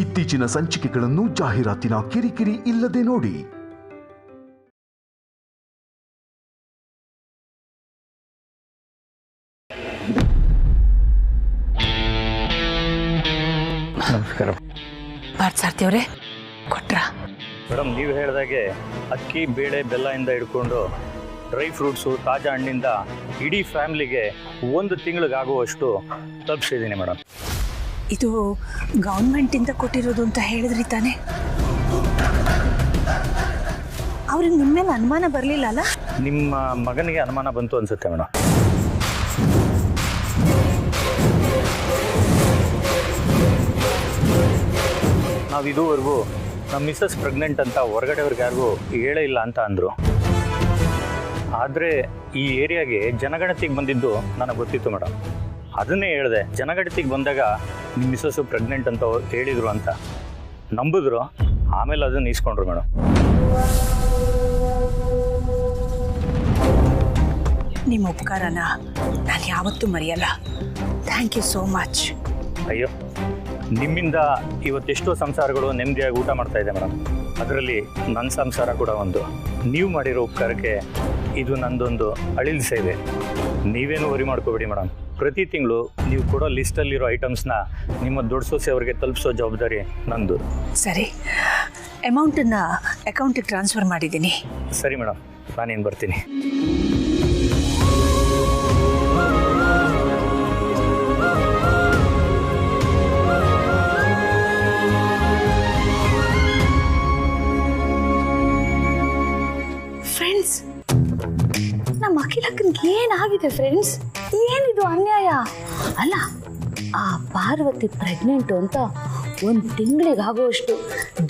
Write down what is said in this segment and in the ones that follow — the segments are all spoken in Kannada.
ಇತ್ತೀಚಿನ ಸಂಚಿಕೆಗಳನ್ನು ಜಾಹೀರಾತಿನ ಕಿರಿಕಿರಿ ಇಲ್ಲದೆ ನೋಡಿ. ನಮಸ್ಕಾರ. ಪಾರ್ಥಸಾರಥಿ ಕೊಟ್ರಾ? ಮೇಡಮ್, ನೀವು ಹೇಳಿದಾಗೆ ಅಕ್ಕಿ ಬೇಳೆ ಬೆಲ್ಲ ಇಂದ ಹಿಡ್ಕೊಂಡು ಡ್ರೈ ಫ್ರೂಟ್ಸು ತಾಜಾ ಹಣ್ಣಿಂದ ಇಡೀ ಫ್ಯಾಮಿಲಿಗೆ 1 ತಿಂಗಳಿಗಾಗುವಷ್ಟು ತಲುಪಿಸಿದ್ದೀನಿ ಮೇಡಮ್. ಇದು ಗೌರ್ಮೆಂಟಿಂದ ಕೊಟ್ಟಿರೋದು ಅಂತ ಹೇಳಿದ್ರಿ ತಾನೆ? ಅವ್ರಿಗೆ ನಿಮ್ಮ ಮೇಲೆ ಅನುಮಾನ ಬರಲಿಲ್ಲ ಅಲ್ಲ? ನಿಮ್ಮ ಮಗನಿಗೆ ಅನುಮಾನ ಬಂತು ಅನ್ಸುತ್ತೆ ಮೇಡಮ್. ನಾವು ಇದುವರೆಗೂ ನಮ್ಮ ಮಿಸ್ಸಸ್ ಪ್ರೆಗ್ನೆಂಟ್ ಅಂತ ಹೊರಗಡೆಯವ್ರಿಗೆ ಯಾರಿಗೂ ಹೇಳೇ ಇಲ್ಲ ಅಂತ ಅಂದರು. ಆದರೆ ಈ ಏರಿಯಾಗೆ ಜನಗಣತಿಗೆ ಬಂದಿದ್ದು ನನಗೆ ಗೊತ್ತಿತ್ತು ಮೇಡಮ್. ಅದನ್ನೇ ಹೇಳಿದೆ, ಜನಗಣತಿಗೆ ಬಂದಾಗ ನಿಮ್ಮ ಮಿಸ್ಸಸ್ಸು ಪ್ರೆಗ್ನೆಂಟ್ ಅಂತ ಹೇಳಿದರು ಅಂತ ನಂಬಿದ್ರು. ಆಮೇಲೆ ಅದನ್ನು ಇಸ್ಕೊಂಡ್ರು ಮೇಡಮ್. ನಿಮ್ಮ ಉಪಕಾರನ ನಾನು ಯಾವತ್ತೂ ಮರೆಯಲ್ಲ. Thank you so much. ಅಯ್ಯೋ, ನಿಮ್ಮಿಂದ ಇವತ್ತೆಷ್ಟೋ ಸಂಸಾರಗಳು ನೆಮ್ಮದಿಯಾಗಿ ಊಟ ಮಾಡ್ತಾ ಇದೆ ಮೇಡಮ್. ಅದರಲ್ಲಿ ನನ್ನ ಸಂಸಾರ ಕೂಡ ಒಂದು. ನೀವು ಮಾಡಿರೋ ಉಪಕಾರಕ್ಕೆ ಇದು ನಂದೊಂದು ಅಳಿಲ್ ಸೇವೆ. ನೀವೇನು ವರಿ ಮಾಡ್ಕೋಬೇಡಿ ಮೇಡಮ್. ಪ್ರತಿ ತಿಂಗಳು ನೀವು ಕೊಡೋ ಲಿಸ್ಟಲ್ಲಿರೋ ಐಟಮ್ಸ್ನ ನಿಮ್ಮ ದೊಡ್ಡ ಸೊಸೆ ಅವರಿಗೆ ತಲುಪಿಸೋ ಜವಾಬ್ದಾರಿ ನಂದು. ಸರಿ, ಅಮೌಂಟನ್ನು ಅಕೌಂಟಿಗೆ ಟ್ರಾನ್ಸ್ಫರ್ ಮಾಡಿದ್ದೀನಿ. ಸರಿ ಮೇಡಮ್, ನಾನೇನು ಬರ್ತೀನಿ. ಫ್ರೆಂಡ್ಸ್, ನಮ್ಮ ಅಖಿಲಕ್ಕನಿಗೆ ಏನಾಗಿದೆ ಫ್ರೆಂಡ್ಸ್? ಏನಿದು ಅನ್ಯಾಯ ಅಲ್ಲ? ಆ ಪಾರ್ವತಿ ಪ್ರೆಗ್ನೆಂಟು ಅಂತ 1 ತಿಂಗಳಿಗಾಗುವಷ್ಟು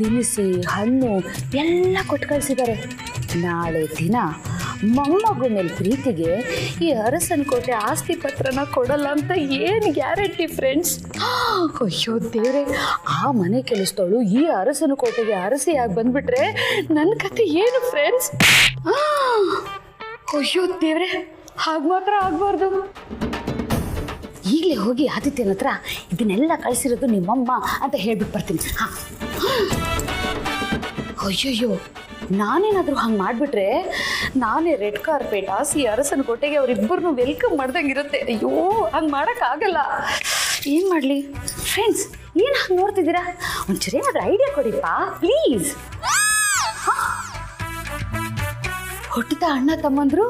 ದಿನಸಿ ಹಣ್ಣು ಎಲ್ಲ ಕೊಟ್ಟು ಕಳಿಸಿದ್ದಾರೆ. ನಾಳೆ ದಿನ ಮೊಮ್ಮಗು ಮೇಲೆ ಪ್ರೀತಿಗೆ ಈ ಅರಸನಕೋಟೆ ಆಸ್ತಿ ಪತ್ರನ ಕೊಡಲ್ಲ ಅಂತ ಏನು ಗ್ಯಾರಂಟಿ ಫ್ರೆಂಡ್ಸ್? ಅಯ್ಯೋ ದೇವ್ರೆ, ಆ ಮನೆ ಕೆಲಸದವಳು ಈ ಅರಸನಕೋಟೆಗೆ ಅರಸಿಯಾಗಿ ಬಂದ್ಬಿಟ್ರೆ ನನ್ನ ಕತೆ ಏನು ಫ್ರೆಂಡ್ಸ್? ಅಯ್ಯೋ ದೇವ್ರೆ, ಹಾಗೆ ಮಾತ್ರ ಆಗಬಾರ್ದು. ಈಗಲೇ ಹೋಗಿ ಆದಿತ್ಯನ ಹತ್ರ ಇದನ್ನೆಲ್ಲ ಕಳಿಸಿರೋದು ನಿಮ್ಮಮ್ಮ ಅಂತ ಹೇಳ್ಬಿಟ್ಟು ಬರ್ತೀನಿ. ಹಾಂ, ಅಯ್ಯಯ್ಯೋ, ನಾನೇನಾದರೂ ಹಂಗೆ ಮಾಡಿಬಿಟ್ರೆ ನಾನೇ ರೆಡ್ ಕಾರ್ಪೆಟ್ ಹಾಸಿ ಅರಸನಕೋಟೆಗೆ ಅವರಿಬ್ಬರನ್ನೂ ವೆಲ್ಕಮ್ ಮಾಡ್ದಂಗಿರುತ್ತೆ. ಅಯ್ಯೋ, ಹಂಗೆ ಮಾಡೋಕ್ಕಾಗಲ್ಲ. ಏನು ಮಾಡಲಿ ಫ್ರೆಂಡ್ಸ್? ಏನು ಹಂಗೆ ನೋಡ್ತಿದ್ದೀರಾ? ಒಂಚೂರು ಏನಾದರೂ ಐಡಿಯಾ ಕೊಡಿಪ್ಪ ಪ್ಲೀಸ್. ಹುಟ್ಟಿದ ಅಣ್ಣ ತಮ್ಮಂದ್ರು,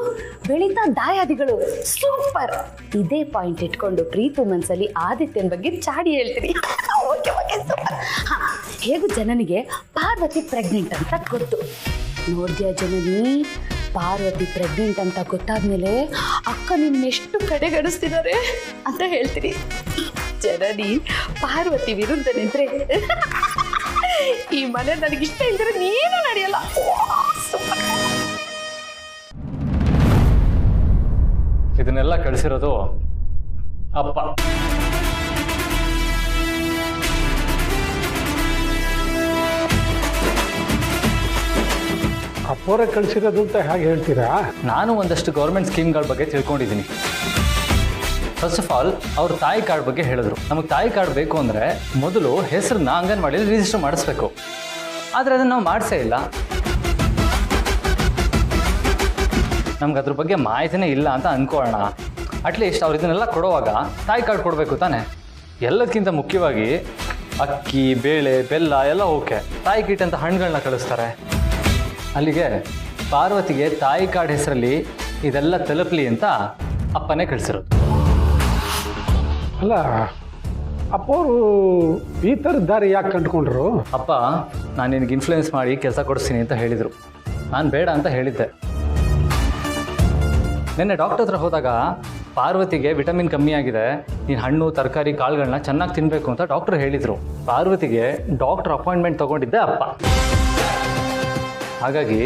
ಬೆಳೀತಾ ದಾಯಾದಿಗಳು, ಸೂಪರ್. ಇದೇ ಪಾಯಿಂಟ್ ಇಟ್ಕೊಂಡು ಪ್ರೀತು ಮನಸ್ಸಲ್ಲಿ ಆದಿತ್ಯನ ಬಗ್ಗೆ ಚಾಡಿ ಹೇಳ್ತೀನಿ. Okay okay, super. ಹಾಂ, ಹೇಗೂ ಜನನಿಗೆ ಪಾರ್ವತಿ ಪ್ರೆಗ್ನೆಂಟ್ ಅಂತ ಗೊತ್ತು. ನೋಡ್ದ್ಯಾ ಜನನಿ, ಪಾರ್ವತಿ ಪ್ರೆಗ್ನೆಂಟ್ ಅಂತ ಗೊತ್ತಾದ್ಮೇಲೆ ಅಕ್ಕ ನಿನ್ನೆಷ್ಟು ಕಡೆಗಣಿಸ್ತಿದ್ದಾರೆ ಅಂತ ಹೇಳ್ತೀನಿ. ಜನನಿ ಪಾರ್ವತಿ ವಿರುದ್ಧ ನಿಂತ್ರೆ ಈ ಮನೆ ನನಗಿಷ್ಟ ಇಲ್ದಿರ ನೀನು ನಡೆಯಲ್ಲ. ಸೂಪರ್. ಇದನ್ನೆಲ್ಲ ಕಳಿಸಿರೋದು ಅಪ್ಪ. ಅಪ್ಪೋರೆ ಕಳಿಸಿರೋದು ಅಂತ ಹೇಗೆ ಹೇಳ್ತೀರಾ? ನಾನು ಒಂದಷ್ಟು ಗೌರ್ಮೆಂಟ್ ಸ್ಕೀಮ್ಗಳ ಬಗ್ಗೆ ತಿಳ್ಕೊಂಡಿದ್ದೀನಿ. ಫಸ್ಟ್ ಆಫ್ ಆಲ್ ಅವ್ರ ತಾಯಿ ಕಾರ್ಡ್ ಬಗ್ಗೆ ಹೇಳಿದ್ರು. ನಮಗೆ ತಾಯಿ ಕಾರ್ಡ್ ಬೇಕು ಅಂದರೆ ಮೊದಲು ಹೆಸರನ್ನ ಅಂಗನವಾಡಿಯಲ್ಲಿ ರಿಜಿಸ್ಟರ್ ಮಾಡಿಸ್ಬೇಕು. ಆದರೆ ಅದನ್ನು ನಾವು ಮಾಡಿಸೇ ಇಲ್ಲ. ನಮ್ಗೆ ಅದ್ರ ಬಗ್ಗೆ ಮಾಹಿತಿನೇ ಇಲ್ಲ ಅಂತ ಅಂದ್ಕೊಳ್ಳೋಣ. ಅಟ್ಲೀಸ್ಟ್ ಅವ್ರು ಇದನ್ನೆಲ್ಲ ಕೊಡುವಾಗ ತಾಯಿ ಕಾರ್ಡ್ ಕೊಡಬೇಕು ತಾನೆ. ಎಲ್ಲದಕ್ಕಿಂತ ಮುಖ್ಯವಾಗಿ ಅಕ್ಕಿ ಬೇಳೆ ಬೆಲ್ಲ ಎಲ್ಲ ಓಕೆ, ತಾಯಿ ಕಿಟ್ ಅಂತ ಹಣ್ಣುಗಳನ್ನ ಕಳಿಸ್ತಾರೆ. ಅಲ್ಲಿಗೆ ಪಾರ್ವತಿಗೆ ತಾಯಿ ಕಾರ್ಡ್ ಹೆಸರಲ್ಲಿ ಇದೆಲ್ಲ ತಲುಪಲಿ ಅಂತ ಅಪ್ಪನೇ ಕಳಿಸಿರೋದು. ಅಲ್ಲ, ಅಪ್ಪವರು ಈ ಥರದ ದಾರಿ ಯಾಕೆ ಕಂಡುಕೊಂಡ್ರು? ಅಪ್ಪ ನಾನು ನಿನಗೆ ಇನ್ಫ್ಲೂಯೆನ್ಸ್ ಮಾಡಿ ಕೆಲಸ ಕೊಡಿಸ್ತೀನಿ ಅಂತ ಹೇಳಿದರು. ನಾನು ಬೇಡ ಅಂತ ಹೇಳಿದ್ದೆ. ನಿನ್ನೆ ಡಾಕ್ಟರ್ ಹತ್ರ ಹೋದಾಗ ಪಾರ್ವತಿಗೆ ವಿಟಮಿನ್ ಕಮ್ಮಿ ಆಗಿದೆ, ನೀನು ಹಣ್ಣು ತರಕಾರಿ ಕಾಳುಗಳನ್ನ ಚೆನ್ನಾಗಿ ತಿನ್ನಬೇಕು ಅಂತ ಡಾಕ್ಟರ್ ಹೇಳಿದರು. ಪಾರ್ವತಿಗೆ ಡಾಕ್ಟರ್ ಅಪಾಯಿಂಟ್ಮೆಂಟ್ ತೊಗೊಂಡಿದ್ದೆ ಅಪ್ಪ. ಹಾಗಾಗಿ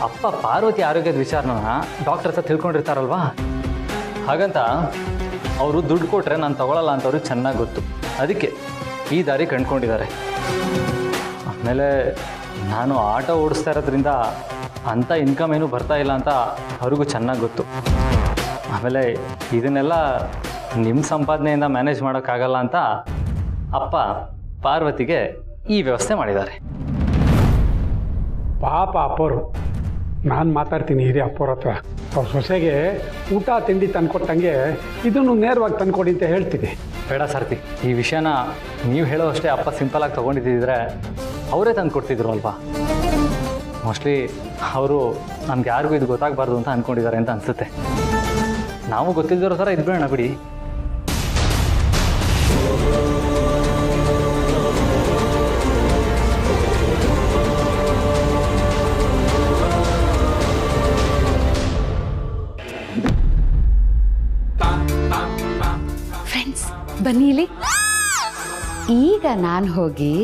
ಅಪ್ಪ ಪಾರ್ವತಿ ಆರೋಗ್ಯದ ವಿಚಾರನ ಡಾಕ್ಟರ್ ಹತ್ರ ತಿಳ್ಕೊಂಡಿರ್ತಾರಲ್ವಾ, ಹಾಗಂತ ಅವರು ದುಡ್ಡು ಕೊಟ್ಟರೆ ನಾನು ತೊಗೊಳ್ಳಲ್ಲ ಅಂತ ಅವ್ರಿಗೆ ಚೆನ್ನಾಗಿ ಗೊತ್ತು. ಅದಕ್ಕೆ ಈ ದಾರಿ ಕಂಡುಕೊಂಡಿದ್ದಾರೆ. ಆಮೇಲೆ ನಾನು ಆಟೋ ಓಡಿಸ್ತಾ ಇರೋದ್ರಿಂದ ಅಂಥ ಇನ್ಕಮ್ ಏನೂ ಬರ್ತಾ ಇಲ್ಲ ಅಂತ ಅವ್ರಿಗೂ ಚೆನ್ನಾಗಿ ಗೊತ್ತು. ಆಮೇಲೆ ಇದನ್ನೆಲ್ಲ ನಿಮ್ಮ ಸಂಪಾದನೆಯಿಂದ ಮ್ಯಾನೇಜ್ ಮಾಡೋಕ್ಕಾಗಲ್ಲ ಅಂತ ಅಪ್ಪ ಪಾರ್ವತಿಗೆ ಈ ವ್ಯವಸ್ಥೆ ಮಾಡಿದ್ದಾರೆ. ಪಾಪ ಅಪ್ಪೋರು, ನಾನು ಮಾತಾಡ್ತೀನಿ ಹಿರಿಯ ಅಪ್ಪೋರ ಹತ್ರ. ಅವ್ರ ಸೊಸೆಗೆ ಊಟ ತಿಂಡಿ ತಂದ್ಕೊಟ್ಟಂಗೆ ಇದನ್ನು ನೇರವಾಗಿ ತಂದ್ಕೊಡಿ ಅಂತ ಹೇಳ್ತೀನಿ. ಬೇಡ ಸಾರಥಿ, ಈ ವಿಷಯನ ನೀವು ಹೇಳೋ ಅಷ್ಟೇ ಅಪ್ಪ ಸಿಂಪಲಾಗಿ ತೊಗೊಂಡಿದ್ದಿದ್ರೆ ಅವರೇ ತಂದು ಕೊಡ್ತಿದ್ರು ಅಲ್ವಾ. ಮೋಸ್ಟ್ಲಿ ಅವರು ನಮ್ಗೆ ಯಾರಿಗೂ ಇದು ಗೊತ್ತಾಗಬಾರ್ದು ಅಂತ ಅಂದ್ಕೊಂಡಿದ್ದಾರೆ ಅಂತ ಅನಿಸುತ್ತೆ. ನಾವು ಗೊತ್ತಿದ್ದರೋ ಥರ ಇದ್ಬೇಡ ಬಿಡಿ. ಫ್ರೆಂಡ್ಸ್ ಬನ್ನಿ ಇಲ್ಲಿ. ಈಗ ನಾನು ಹೋಗಿ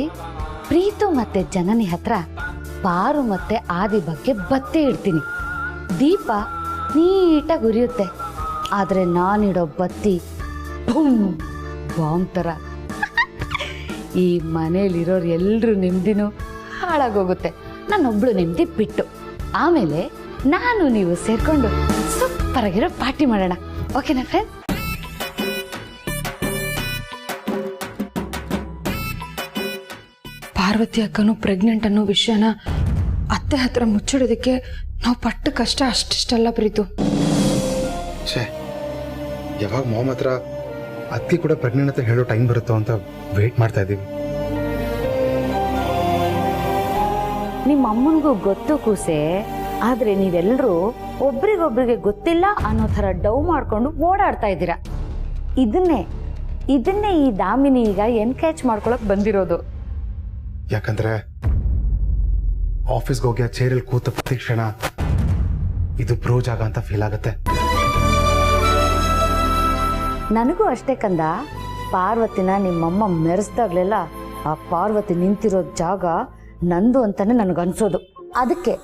ಪ್ರೀತು ಮತ್ತೆ ಜನನಿ ಹತ್ರ ಪಾರು ಮತ್ತೆ ಆದಿ ಬಗ್ಗೆ ಬತ್ತೆ ಇಡ್ತೀನಿ. ದೀಪ ನೀಟಾಗಿ ಉರಿಯುತ್ತೆ, ಆದರೆ ನಾನಿಡೋ ಬತ್ತಿ ಬಾಂಬ್ ಥರ. ಈ ಮನೇಲಿರೋರು ಎಲ್ಲರೂ ನೆಮ್ಮದಿನೂ ಹಾಳಾಗೋಗುತ್ತೆ, ನಾನೊಬ್ಳು ನೆಮ್ಮದಿ ಬಿಟ್ಟು. ಆಮೇಲೆ ನಾನು ನೀವು ಸೇರ್ಕೊಂಡು ಸೂಪರ್ ಆಗಿರೋ ಪಾರ್ಟಿ ಮಾಡೋಣ. ಓಕೆನಾ ಫ್ರೆಂಡ್ಸ್? ಪಾರ್ವತಿ ಅಕ್ಕನು ಪ್ರೆಗ್ನೆಂಟ್ ಅನ್ನೋ ವಿಷಯನ ಅತ್ತೆ ಹತ್ರ ಮುಚ್ಚಿಡೋದಕ್ಕೆ ನಾವು ಪಟ್ಟ ಕಷ್ಟ ಅಷ್ಟಿಷ್ಟಲ್ಲ ಪ್ರೀತು. ಯಾವಾಗ ಮಾಮ್ ಹತ್ರ ಅತ್ತಿ ಕೂಡ ಪ್ರೆಗ್ನೆಂಟ್ ಅಂತ ಹೇಳೋ ಟೈಮ್ ಬರುತ್ತೋ ಅಂತ ವೇಟ್ ಮಾಡ್ತಾ ಇದ್ದೀವಿ. ನಿಮ್ಮ ಅಮ್ಮನಿಗೂ ಗೊತ್ತು ಕೂಸೆ, ಆದ್ರೆ ನೀವೆಲ್ಲರೂ ಒಬ್ರಿಗೊಬ್ರಿಗೆ ಗೊತ್ತಿಲ್ಲ ಅನ್ನೋ ಥರ ಡವ್ ಮಾಡ್ಕೊಂಡು ಓಡಾಡ್ತಾ ಇದ್ದೀರಾ. ಇದನ್ನೇ ಈ ದಾಮಿನಿ ಈಗ ಎನ್ಕೇಜ್ ಮಾಡ್ಕೊಳಕ್ ಬಂದಿರೋದು. ಯಾಕಂದ್ರೆ ಆಫೀಸ್ಗೆ ಹೋಗಿ ಆ ಚೇರಲ್ಲಿ ಕೂತ ಪ್ರತಿ ಕ್ಷಣ ಇದು ಬ್ರೋ ಜಾಗ ಅಂತ ಫೀಲ್ ಆಗುತ್ತೆ. ನನಗೂ ಅಷ್ಟೇ ಕಂದ. ಪಾರ್ವತಿನ ನಿಮ್ಮಮ್ಮ ಮೆರೆಸ್ದಾಗ್ಲೆಲ್ಲ ಆ ಪಾರ್ವತಿ ನಿಂತಿರೋ ಜಾಗ ನಂದು ಅಂತಾನೆ ನನಗನ್ಸೋದು. ಅದಕ್ಕೆ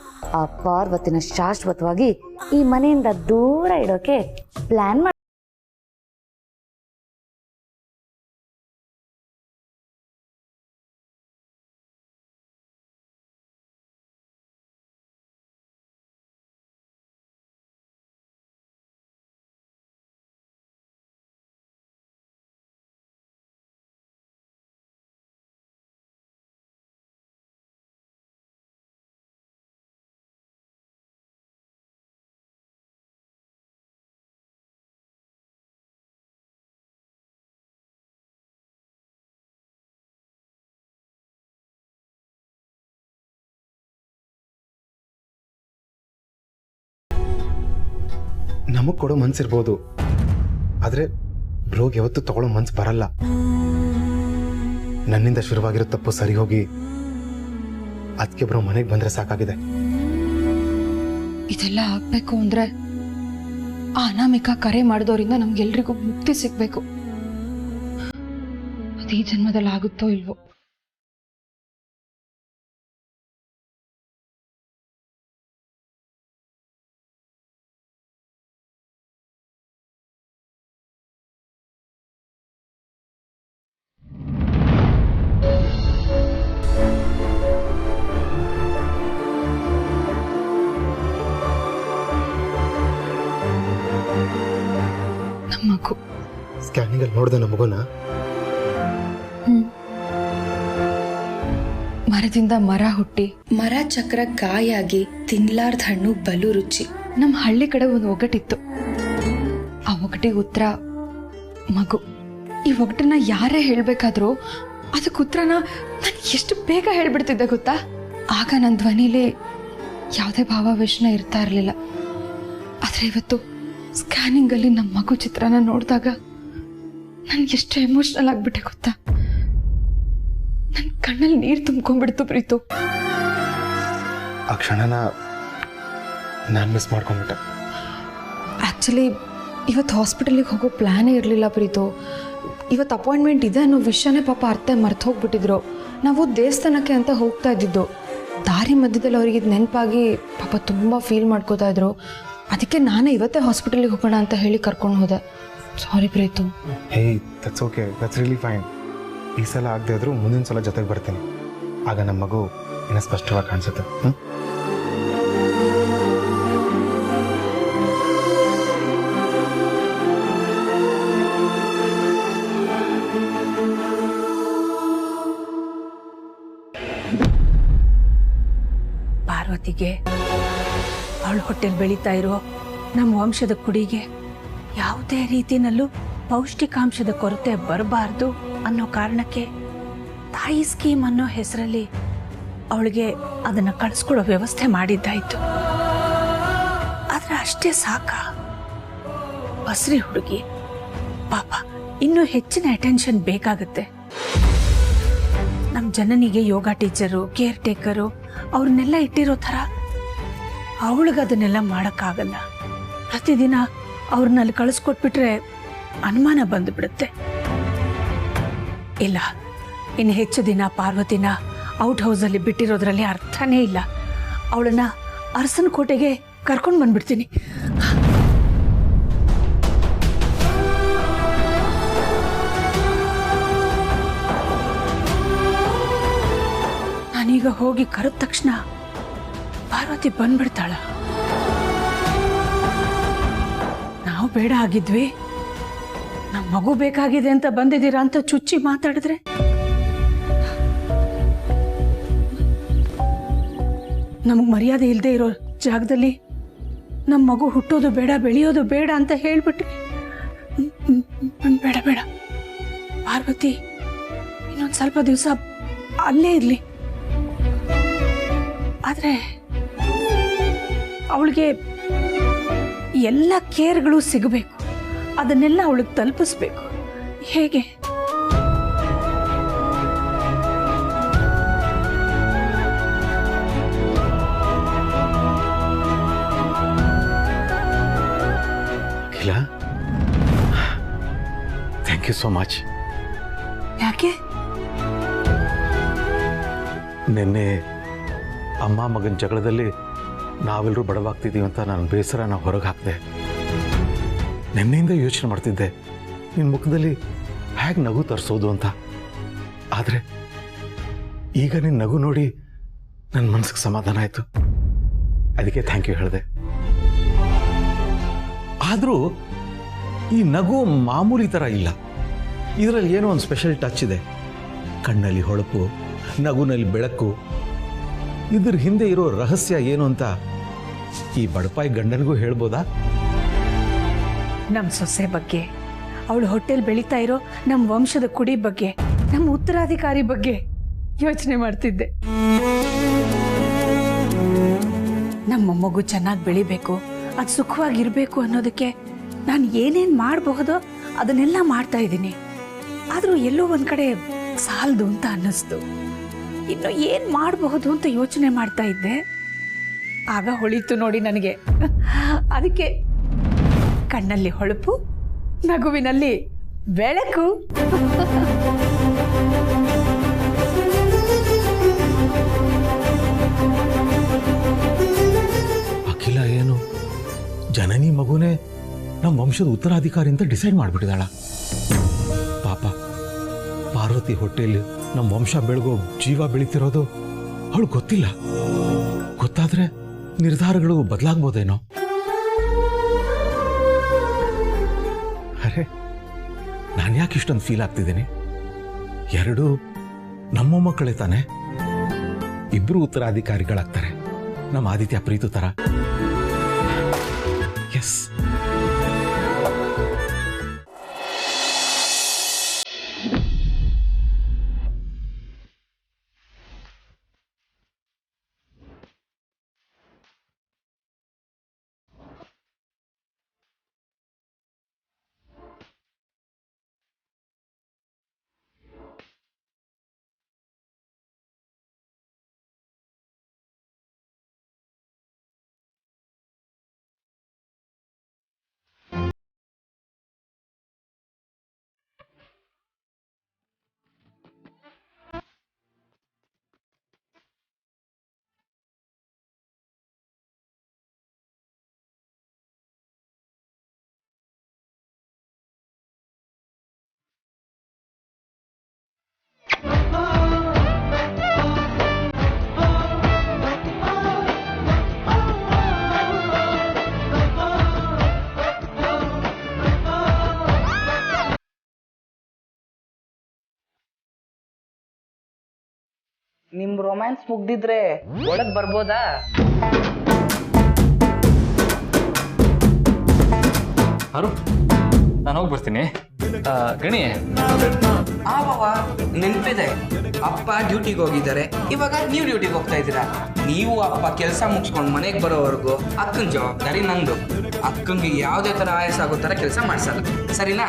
ಆ ಪಾರ್ವತಿನ ಶಾಶ್ವತವಾಗಿ ಈ ಮನೆಯಿಂದ ದೂರ ಇಡೋಕೆ ಪ್ಲಾನ್ ಮಾಡಿ. ನಮಗ್ ಕೊಡೋ ಮನ್ಸಿರ್ಬೋದು, ಆದ್ರೆ ಬ್ರೋಗ್ ಯಾವತ್ತೂ ತಗೊಳ್ಳೋ ಮನ್ಸು ಬರಲ್ಲ. ನನ್ನಿಂದ ಶುರುವಾಗಿರೋ ತಪ್ಪು ಸರಿ ಹೋಗಿ ಅದಕ್ಕೆ ಬ್ರೋ ಮನೆಗೆ ಬಂದ್ರೆ ಸಾಕಾಗಿದೆ. ಇದೆಲ್ಲ ಆಗ್ಬೇಕು ಅಂದ್ರೆ ಆ ಅನಾಮಿಕಾ ಕರೆ ಮಾಡಿದವರಿಂದ ನಮ್ಗೆಲ್ರಿಗೂ ಮುಕ್ತಿ ಸಿಗ್ಬೇಕು. ಅದು ಈ ಜನ್ಮದಲ್ಲಿ ಆಗುತ್ತೋ ಇಲ್ವೋ. ಮಗು ಸ್ಕ್ಯಾನಿಂಗ್ ಅಲ್ಲಿ ನೋಡ್ದೆ ನಮಗೋನ ಮರದಿಂದ ಮರ ಹುಟ್ಟಿ ಮರ ಚಕ್ರ ಕಾಯಾಗಿ ತಿನ್ಲಾರ್ದ ಹಣ್ಣು ಬಲು ರುಚಿ. ನಮ್ಮ ಹಳ್ಳಿ ಕಡೆ ಒಂದು ಒಗಟಿತ್ತು. ಆ ಒಗಟಿಗೆ ಉತ್ತರ ಮಗು. ಈ ಒಗಟನ್ನ ಯಾರೇ ಹೇಳ್ಬೇಕಾದ್ರೂ ಅದಕ್ಕೆ ಉತ್ತರನ ನಾನು ಎಷ್ಟು ಬೇಗ ಹೇಳ್ಬಿಡ್ತಿದ್ದೆ ಗೊತ್ತಾ. ಆಗ ನನ್ನ ಧ್ವನಿಲಿ ಯಾವುದೇ ಭಾವಾವೇಶನ ಇರ್ತಾ ಇರಲಿಲ್ಲ. ಆದ್ರೆ ಇವತ್ತು ಸ್ಕ್ಯಾನಿಂಗ್ ಅಲ್ಲಿ ನಮ್ಮ ಮಗು ಚಿತ್ರನ ನೋಡಿದಾಗ ನನ್ಗೆ ಎಷ್ಟು ಎಮೋಷನಲ್ ಆಗ್ಬಿಟ್ಟೆ ಗೊತ್ತಾ. ನನ್ನ ಕಣ್ಣಲ್ಲಿ ನೀರು ತುಂಬ್ಕೊಂಡ್ಬಿಡ್ತು ಪ್ರೀತು. ಆ ಕ್ಷಣನ ನಾನು ಮಿಸ್ ಮಾಡ್ಕೊಂಡ್ಬಿಟ್ಟೆ. ಆ್ಯಕ್ಚುಲಿ ಇವತ್ತು ಹಾಸ್ಪಿಟಲಿಗೆ ಹೋಗೋ ಪ್ಲ್ಯಾನೇ ಇರಲಿಲ್ಲ ಪ್ರೀತು. ಇವತ್ತು ಅಪಾಯಿಂಟ್ಮೆಂಟ್ ಇದೆ ಅನ್ನೋ ವಿಷಯನೇ ಪಾಪ ಅರ್ಥ ಮರ್ತು ಹೋಗ್ಬಿಟ್ಟಿದ್ರು. ನಾವು ದೇವಸ್ಥಾನಕ್ಕೆ ಅಂತ ಹೋಗ್ತಾ ಇದ್ದಿದ್ದು. ದಾರಿ ಮಧ್ಯದಲ್ಲಿ ಅವ್ರಿಗೆ ಇದು ನೆನಪಾಗಿ ಪಾಪ ತುಂಬ ಫೀಲ್ ಮಾಡ್ಕೋತಾ ಇದ್ರು. ಅದಕ್ಕೆ ನಾನೇ ಇವತ್ತೇ ಹಾಸ್ಪಿಟಲಿಗೆ ಹೋಗೋಣ ಅಂತ ಹೇಳಿ ಕರ್ಕೊಂಡು ಹೋದೆ. Sorry Preethu. Hey, that's okay, that's really fine. ಈ ಸಲ ಆಗದೆ ಆದರೂ ಮುಂದಿನ ಸಲ ಜೊತೆಗೆ ಬರ್ತೀನಿ. ಆಗ ನಮ್ಮ ಮಗು ಇನ್ನೂ ಸ್ಪಷ್ಟವಾಗಿ ಕಾಣಿಸುತ್ತೆ. ಪಾರ್ವತಿಗೆ ಅವಳ ಹೊಟ್ಟೆಲ್ ಬೆಳೀತಾ ಇರೋ ನಮ್ಮ ವಂಶದ ಕುಡಿಗೆ ಯಾವುದೇ ರೀತಿನಲ್ಲೂ ಪೌಷ್ಟಿಕಾಂಶದ ಕೊರತೆ ಬರಬಾರ್ದು ಅನ್ನೋ ಕಾರಣಕ್ಕೆ ತಾಯಿ ಸ್ಕೀಮ್ ಅನ್ನೋ ಹೆಸರಲ್ಲಿ ಅವಳಿಗೆ ಅದನ್ನ ಕಳಿಸ್ಕೊಡೋ ವ್ಯವಸ್ಥೆ ಮಾಡಿದ್ದಾಯ್ತು. ಆದ್ರೆ ಅಷ್ಟೇ ಸಾಕ? ಬಸ್ರಿ ಹುಡುಗಿ ಪಾಪ, ಇನ್ನೂ ಹೆಚ್ಚಿನ ಅಟೆನ್ಷನ್ ಬೇಕಾಗುತ್ತೆ. ನಮ್ಮ ಜನನಿಗೆ ಯೋಗ ಟೀಚರು, ಕೇರ್ ಟೇಕರು ಅವ್ರನ್ನೆಲ್ಲ ಇಟ್ಟಿರೋ ಥರ ಅವಳಿಗದನ್ನೆಲ್ಲ ಮಾಡೋಕ್ಕಾಗಲ್ಲ. ಪ್ರತಿದಿನ ಅವ್ರನ್ನಲ್ಲಿ ಕಳಿಸ್ಕೊಟ್ಬಿಟ್ರೆ ಅನುಮಾನ ಬಂದುಬಿಡುತ್ತೆ. ಇಲ್ಲ, ಇನ್ನು ಹೆಚ್ಚು ದಿನ ಪಾರ್ವತಿನ ಔಟ್ ಹೌಸಲ್ಲಿ ಬಿಟ್ಟಿರೋದ್ರಲ್ಲಿ ಅರ್ಥನೇ ಇಲ್ಲ. ಅವಳನ್ನ ಅರಸನ ಕೋಟೆಗೆ ಕರ್ಕೊಂಡು ಬಂದ್ಬಿಡ್ತೀನಿ. ನಾನೀಗ ಹೋಗಿ ಕರೆದ ತಕ್ಷಣ ಪಾರ್ವತಿ ಬಂದ್ಬಿಡ್ತಾಳ. ನಾವು ಬೇಡ ಆಗಿದ್ವಿ, ನಮ್ಮ ಮಗು ಬೇಕಾಗಿದೆ ಅಂತ ಬಂದಿದ್ದೀರಾ ಅಂತ ಚುಚ್ಚಿ ಮಾತಾಡಿದ್ರೆ ನಮಗ್ ಮರ್ಯಾದೆ ಇಲ್ಲದೆ ಇರೋ ಜಾಗದಲ್ಲಿ ನಮ್ಮ ಮಗು ಹುಟ್ಟೋದು ಬೇಡ, ಬೆಳೆಯೋದು ಬೇಡ ಅಂತ ಹೇಳ್ಬಿಟ್ರಿ. ಬೇಡ ಬೇಡ, ಪಾರ್ವತಿ ಇನ್ನೊಂದು ಸ್ವಲ್ಪ ದಿವಸ ಅಲ್ಲೇ ಇರ್ಲಿ. ಆದ್ರೆ ಅವಳಿಗೆ ಎಲ್ಲ ಕೇರ್ಗಳು ಸಿಗಬೇಕು, ಅದನ್ನೆಲ್ಲ ಅವಳಿಗೆ ತಲುಪಿಸ್ಬೇಕು. ಹೇಗೆ? ಅಖಿಲ, ಥ್ಯಾಂಕ್ ಯು ಸೋ ಮಚ್. ಯಾಕೆ? ನಿನ್ನೆ ಅಮ್ಮ ಮಗನ ಜಗಳದಲ್ಲಿ ನಾವೆಲ್ಲರೂ ಬಡವಾಗ್ತಿದ್ದೀವಿ ಅಂತ ನಾನು ಬೇಸರನ ಹೊರಗೆ ಹಾಕಿದೆ. ನಿನ್ನೆಯಿಂದ ಯೋಚನೆ ಮಾಡ್ತಿದ್ದೆ ನಿನ್ನ ಮುಖದಲ್ಲಿ ಹೇಗೆ ನಗು ತರಿಸೋದು ಅಂತ. ಆದರೆ ಈಗ ನಿನ್ನ ನಗು ನೋಡಿ ನನ್ನ ಮನಸ್ಸಿಗೆ ಸಮಾಧಾನ ಆಯಿತು. ಅದಕ್ಕೆ ಥ್ಯಾಂಕ್ ಯು ಹೇಳಿದೆ. ಆದರೂ ಈ ನಗು ಮಾಮೂಲಿ ಥರ ಇಲ್ಲ, ಇದರಲ್ಲಿ ಏನೋ ಒಂದು ಸ್ಪೆಷಲ್ ಟಚ್ ಇದೆ. ಕಣ್ಣಲ್ಲಿ ಹೊಳಪು, ನಗುನಲ್ಲಿ ಬೆಳಕು. ಇದ್ರ ಹಿಂದೆ ಇರೋ ರಹಸ್ಯ ಏನು ಅಂತ ಈ ಬಡಪಾಯಿ ಗಂಡನಿಗೂ ಹೇಳ್ಬೋದಾ? ನಮ್ಮ ಸೊಸೆ ಬಗ್ಗೆ, ಅವಳು ಹೊಟ್ಟೆಲ್ ಬೆಳೀತಾ ಇರೋ ನಮ್ಮ ವಂಶದ ಕುಡಿ ಬಗ್ಗೆ, ನಮ್ಮ ಉತ್ತರಾಧಿಕಾರಿ ಬಗ್ಗೆ ಯೋಚನೆ ಮಾಡ್ತಿದ್ದೆ. ನಮ್ಮ ಮಗು ಚೆನ್ನಾಗಿ ಬೆಳಿಬೇಕು, ಅದು ಸುಖವಾಗಿರ್ಬೇಕು ಅನ್ನೋದಕ್ಕೆ ನಾನು ಏನೇನು ಮಾಡಬಹುದೋ ಅದನ್ನೆಲ್ಲ ಮಾಡ್ತಾ ಇದ್ದೀನಿ. ಆದರೂ ಎಲ್ಲೋ ಒಂದ್ ಕಡೆ ಸಾಲದು ಅಂತ ಅನ್ನಿಸ್ತು. ಇನ್ನು ಏನ್ ಮಾಡಬಹುದು ಅಂತ ಯೋಚನೆ ಮಾಡ್ತಾ ಇದ್ದೆ. ಆಗ ಹೊಳಿತು ನೋಡಿ ನನಗೆ. ಅದಕ್ಕೆ ಕಣ್ಣಲ್ಲಿ ಹೊಳಪು, ನಗುವಿನಲ್ಲಿ ಬೆಳಕು. ಅಖಿಲ ಏನು ಜನನಿ ಮಗುನೇ ನಮ್ಮ ವಂಶದ ಉತ್ತರಾಧಿಕಾರಿ ಅಂತ ಡಿಸೈಡ್ ಮಾಡಿಬಿಟ್ಟಿದಾಳ. ಪಾಪ, ಪಾರ್ವತಿ ಹೊಟ್ಟೆಯಲ್ಲಿ ನಮ್ಮ ವಂಶ ಬೆಳಗೋ ಜೀವ ಬೆಳೀತಿರೋದು ಅವಳು ಗೊತ್ತಿಲ್ಲ. ಗೊತ್ತಾದ್ರೆ ನಿರ್ಧಾರಗಳು ಬದಲಾಗ್ಬೋದೇನೋ. ಅರೆ, ನಾನು ಯಾಕೆ ಇಷ್ಟೊಂದು ಫೀಲ್ ಆಗ್ತಿದ್ದೀನಿ? ಎರಡು ನಮ್ಮ ಮಕ್ಕಳೇ ತಾನೆ, ಇಬ್ರು ಉತ್ತರಾಧಿಕಾರಿಗಳಾಗ್ತಾರೆ, ನಮ್ಮ ಆದಿತ್ಯ ಪ್ರೀತು ತರ. ಎಸ್. ನಿಮ್ ರೊಮ್ಯಾನ್ಸ್ ಮುಗ್ದಿದ್ರೆ ಒಳಗ್ ಬರ್ಬೋದಾ? ಅರು ನಾನು ಹೋಗಿ ಬರ್ತೀನಿ. ಗಣಿ ಬಾವ ನೆನ್ಪಿದೆ, ಅಪ್ಪ ಡ್ಯೂಟಿಗೆ ಹೋಗಿದ್ದಾರೆ, ಇವಾಗ ನೀವು ಡ್ಯೂಟಿಗೆ ಹೋಗ್ತಾ ಇದ್ದೀರಾ. ನೀವು ಅಪ್ಪ ಕೆಲಸ ಮುಗಿಸ್ಕೊಂಡು ಮನೆಗೆ ಬರೋವರೆಗೂ ಅಕ್ಕನ ಜವಾಬ್ದಾರಿ ನಂದು. ಅಕ್ಕಂಗೆ ಯಾವುದೇ ತರ ಆಯಾಸ ಆಗೋ ತರ ಕೆಲಸ ಮಾಡ್ಸಲ್ಲ, ಸರಿನಾ?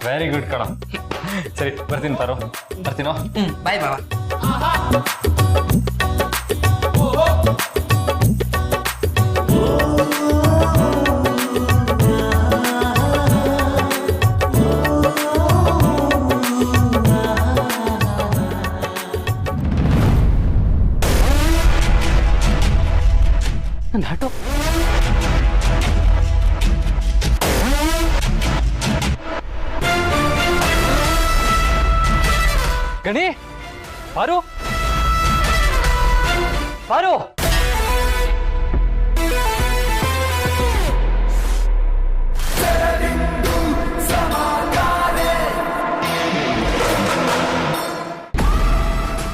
ವೆರಿ ಗುಡ್ ಕಣ. ಸರಿ ಬರ್ತೀನಿ ಪಾರು, ಬರ್ತೀನೋ? ಬಾಯ್ ಬಾವ. ನನ್ನ ಆಟೋ ಗಣಿ, ಪಾರು ಪಾರು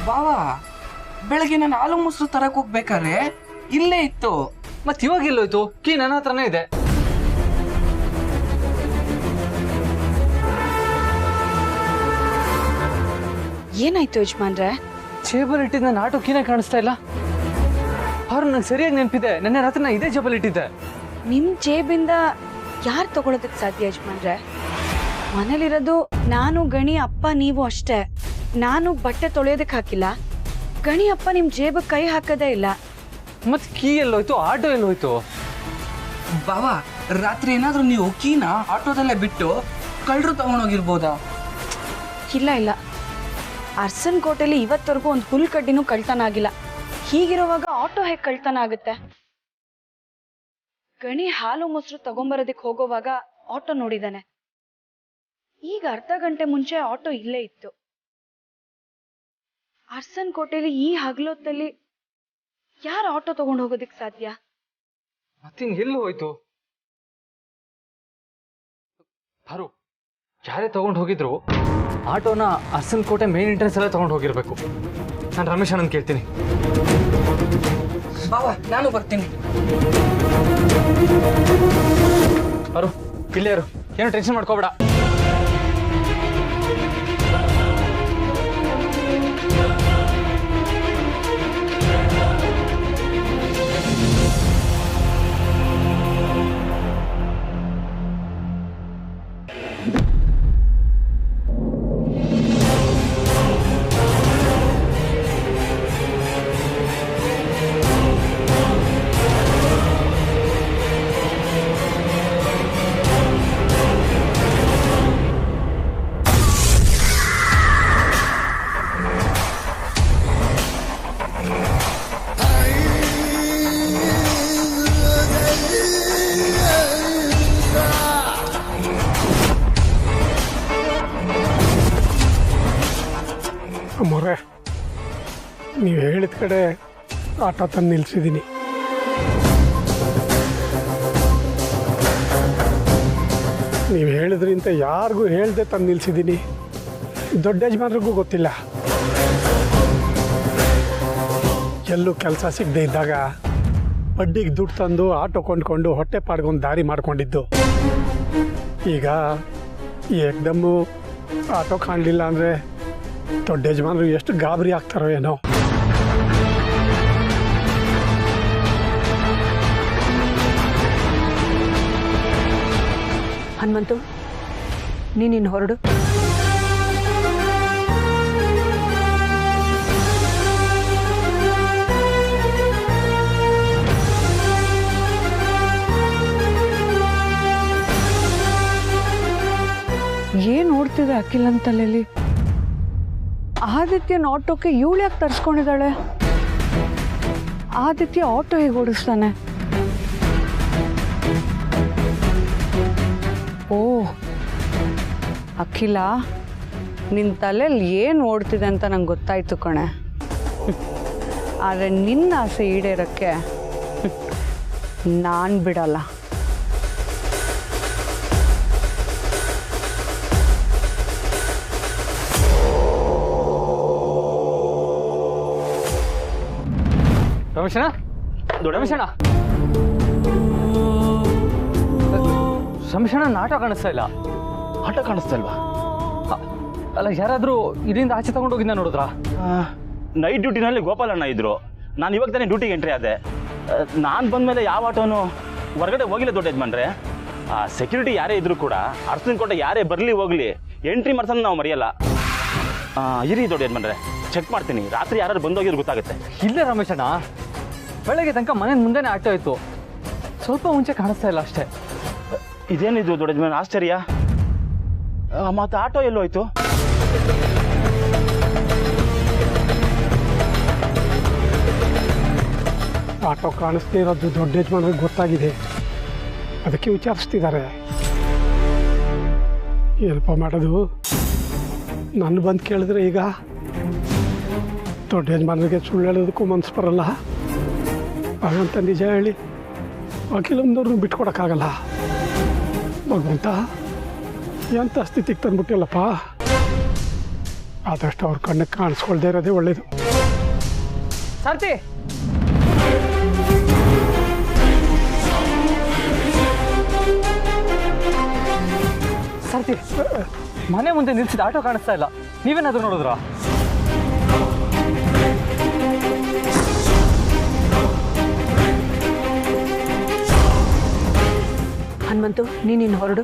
ಬಾವ, ಬೆಳಗ್ಗೆ ನಾನು ಹಾಲು ಮೊಸರು ತರಕ್ ಹೋಗ್ಬೇಕಾದ್ರೆ ಇಲ್ಲೇ ಇತ್ತು. ಮತ್ತೆ ಇವಾಗ ಎಲ್ಲೋಯ್ತು? ಕೀ ನನ್ನ ಹತ್ರನೇ ಇದೆ. ಏನಾಯ್ತು ಯಜಮಾನ್ರೆ? ಜೇಬಲ್ ಇಟ್ಟಿದ್ದು ನನ್ನ ಆಟೋ ಕೀನೇ ಕಾಣಿಸ್ತಾ ಇಲ್ಲ. ಅವ್ರು ನಂಗೆ ಸರಿಯಾಗಿ ನೆನಪಿದೆ, ನೆನ್ನೆ ರಾತ್ರಿ ನಾ ಇದೇ ಜೇಬಲ್ ಇಟ್ಟಿದ್ದೆ. ನಿಮ್ ಜೇಬಿಂದ ಯಾರು ತಗೊಳೋದಕ್ಕೆ ಸಾಧ್ಯ ಯಜಮಾನ್ರೆ? ಮನೇಲಿರೋದು ನಾನು, ಗಣಿ, ಅಪ್ಪ, ನೀವು ಅಷ್ಟೇ. ನಾನು ಬಟ್ಟೆ ತೊಳೆಯೋದಕ್ಕೆ ಹಾಕಿಲ್ಲ, ಗಣಿ ಅಪ್ಪ ನಿಮ್ ಜೇಬಿಗೆ ಕೈ ಹಾಕದೇ ಇಲ್ಲ. ಮತ್ತೆ ಕೀ ಎಲ್ಲೋಯ್ತು? ಆಟೋ ಎಲ್ಲೋಯ್ತು? ಬಾವ, ರಾತ್ರಿ ಏನಾದ್ರೂ ನೀವು ಕೀನ ಆಟೋದಲ್ಲೇ ಬಿಟ್ಟು ಕಳ್ಳರು ತಗೊಂಡೋಗಿರ್ಬೋದಾ? ಇಲ್ಲ ಇಲ್ಲ, ಅರ್ಸನ್ ಕೋಟೆಲಿ ಇವತ್ತವರೆಗೂ ಒಂದು ಹುಲ್ ಕಡ್ಡಿನೂ ಕಳ್ತನ ಆಗಿಲ್ಲ. ಹೀಗಿರುವಾಗ ಆಟೋ ಹೇಗೆ ಕಳ್ತನ ಆಗುತ್ತೆ? ಗಣಿ ಹಾಲು ಮೊಸರು ತಗೊಂಬರೋದಕ್ಕೆ ಹೋಗೋವಾಗ ಆಟೋ ನೋಡಿದಾನೆ. ಈಗ ಅರ್ಧ ಗಂಟೆ ಮುಂಚೆ ಆಟೋ ಇಲ್ಲೇ ಇತ್ತು. ಅರ್ಸನ್ ಕೋಟೆಲಿ ಈ ಹಗಲೊತ್ತಲ್ಲಿ ಯಾರು ಆಟೋ ತಗೊಂಡು ಹೋಗೋದಕ್ಕೆ ಸಾಧ್ಯ? ಮತ್ತಿನ್ ಎಲ್ಲಿ ಹೋಯ್ತು? ಪಾರು, ಯಾರೇ ತಗೊಂಡು ಹೋಗಿದ್ರು ಆಟೋನ ಅರ್ಸನ್ ಕೋಟೆ ಮೇನ್ ಎಂಟ್ರೆನ್ಸ್ ಎಲ್ಲ ತಗೊಂಡು ಹೋಗಿರ್ಬೇಕು. ನಾನು ರಮೇಶ್ ಅಣ್ಣನ್ ಕೇಳ್ತೀನಿ. ಬಾವ, ನಾನು ಬರ್ತೀನಿ. ಪಾರು, ಇಲ್ಲೇ ಇರು, ಏನು ಟೆನ್ಷನ್ ಮಾಡ್ಕೋಬೇಡ. ಅಮ್ಮೋರೆ, ನೀವು ಹೇಳಿದ ಕಡೆ ಆಟೋ ತಂದು ನಿಲ್ಸಿದ್ದೀನಿ. ನೀವು ಹೇಳಿದ್ರಿಂತ ಯಾರಿಗೂ ಹೇಳ್ದೆ ತಂದು ನಿಲ್ಸಿದ್ದೀನಿ. ದೊಡ್ಡ ಯಜಮಾನ್ರಿಗೂ ಗೊತ್ತಿಲ್ಲ. ಎಲ್ಲೂ ಕೆಲಸ ಸಿಗದೆ ಇದ್ದಾಗ ಬಡ್ಡಿಗೆ ದುಡ್ಡು ತಂದು ಆಟೋ ಕೊಂಡ್ಕೊಂಡು ಹೊಟ್ಟೆ ಪಾಡ್ಗೊಂಡು ದಾರಿ ಮಾಡ್ಕೊಂಡಿದ್ದು. ಈಗ ಏಕ್ದಮ್ಮು ಆಟೋ ಕಾಣಲಿಲ್ಲ ಅಂದರೆ ದೊಡ್ಡ ಯಜಮಾನರು ಎಷ್ಟು ಗಾಬರಿ ಆಗ್ತಾರೋ ಏನೋ. ಹನುಮಂತು, ನೀನಿನ್ನು ಹೊರಡು. ಏನ್ ನೋಡ್ತಿದೆ ಅಖಿಲನ್ ತಲೆಯಲ್ಲಿ? ಆದಿತ್ಯನ ಆಟೋಕ್ಕೆ ಇವಳು ಯಾಕೆ ತರ್ಸ್ಕೊಂಡಿದ್ದಾಳೆ? ಆದಿತ್ಯ ಆಟೋ ಹೇಗೆ ಓಡಿಸ್ತಾನೆ? ಓ ಅಖಿಲ, ನಿನ್ನ ತಲೆಯಲ್ಲಿ ಏನು ಓಡ್ತಿದೆ ಅಂತ ನಂಗೆ ಗೊತ್ತಾಯ್ತು ಕಣೆ. ಆದರೆ ನಿನ್ನ ಆಸೆ ಈಡೇರಕ್ಕೆ ನಾನು ಬಿಡಲ್ಲ. ರಮೇಶಣ್ಣ ರಮೇಶಣ್ಣ ರಮೇಶಣ್ಣ ಆಟೋ ಕಾಣಿಸ್ತಾ ಇಲ್ಲ. ಆಟೋ ಕಾಣಿಸ್ತಾ ಇಲ್ವಾ? ಅಲ್ಲ ಯಾರಾದರೂ ಇದರಿಂದ ಆಚೆ ತಗೊಂಡು ಹೋಗಿದ್ದ ನೋಡಿದ್ರಾ? ನೈಟ್ ಡ್ಯೂಟಿನಲ್ಲಿ ಗೋಪಾಲಣ್ಣ ಇದ್ರು. ನಾನು ಇವಾಗ ತಾನೇ ಡ್ಯೂಟಿಗೆ ಎಂಟ್ರಿ ಆದೆ. ನಾನು ಬಂದಮೇಲೆ ಯಾವ ಆಟೋನು ಹೊರಗಡೆ ಹೋಗಿಲ್ಲ ದೊಡ್ಡ ಯಜಮಾನ್ರೆ. ಸೆಕ್ಯೂರಿಟಿ ಯಾರೇ ಇದ್ರು ಕೂಡ ಅರ್ಸನ್ ಕೊಟ್ಟ ಯಾರೇ ಬರಲಿ ಹೋಗಲಿ ಎಂಟ್ರಿ ಮಾಡ್ಸೋದು ನಾವು ಮರೆಯಲ್ಲ. ಇರಿ ದೊಡ್ಡ ಯಜಮಾನ್ರೆ, ಚೆಕ್ ಮಾಡ್ತೀನಿ. ರಾತ್ರಿ ಯಾರು ಬಂದೋಗಿದ್ರು ಗೊತ್ತಾಗುತ್ತೆ. ಇಲ್ಲ ರಮೇಶಣ್ಣ, ಬೆಳಗ್ಗೆ ತನಕ ಮನೆ ಮುಂದೆನೇ ಆಟೋ ಇತ್ತು. ಸ್ವಲ್ಪ ಮುಂಚೆ ಕಾಣಿಸ್ತಾ ಇಲ್ಲ ಅಷ್ಟೇ. ಇದೇನಿದು ದೊಡ್ಡ ಯಜಮಾನ್ ಆಶ್ಚರ್ಯ. ಮತ್ತು ಆಟೋ ಎಲ್ಲೋಯ್ತು? ಆಟೋ ಕಾಣಿಸ್ದೇ ಇರೋದು ದೊಡ್ಡ ಯಜಮಾನ್ರಿಗೆ ಗೊತ್ತಾಗಿದೆ, ಅದಕ್ಕೆ ವಿಚಾರಿಸ್ತಿದ್ದಾರೆ. ಏನಪ್ಪ ಮಾಡೋದು? ನಾನು ಬಂದು ಕೇಳಿದ್ರೆ ಈಗ ದೊಡ್ಡ ಯಜಮಾನರಿಗೆ ಸುಳ್ಳು ಹೇಳೋದಕ್ಕೂ ಮನಸ್ಸು ಬರಲ್ಲ. ಹಾಗಂತ ನಿಜ ಹೇಳಿ ವಕೀಲಂದವ್ರನ್ನ ಬಿಟ್ಕೊಡೋಕ್ಕಾಗಲ್ಲ. ಭಗವಂತ ಎಂಥ ಸ್ಥಿತಿಗೆ ತಂದ್ಬಿಟ್ಟಿಲ್ಲಪ್ಪ. ಆದಷ್ಟು ಅವ್ರ ಕಣ್ಣಿಗೆ ಕಾಣಿಸ್ಕೊಳ್ದೇ ಇರೋದೇ ಒಳ್ಳೇದು. ಸಾರ್ಥಿ, ಸಾರ್ಥಿ, ಮನೆ ಮುಂದೆ ನಿಲ್ಸಿದ ಆಟೋ ಕಾಣಿಸ್ತಾ ಇಲ್ಲ. ನೀವೇನಾದ್ರೂ ನೋಡಿದ್ರಾ? ಹನುಮಂತು, ನೀನಿನ್ನು ಹೊರಡು.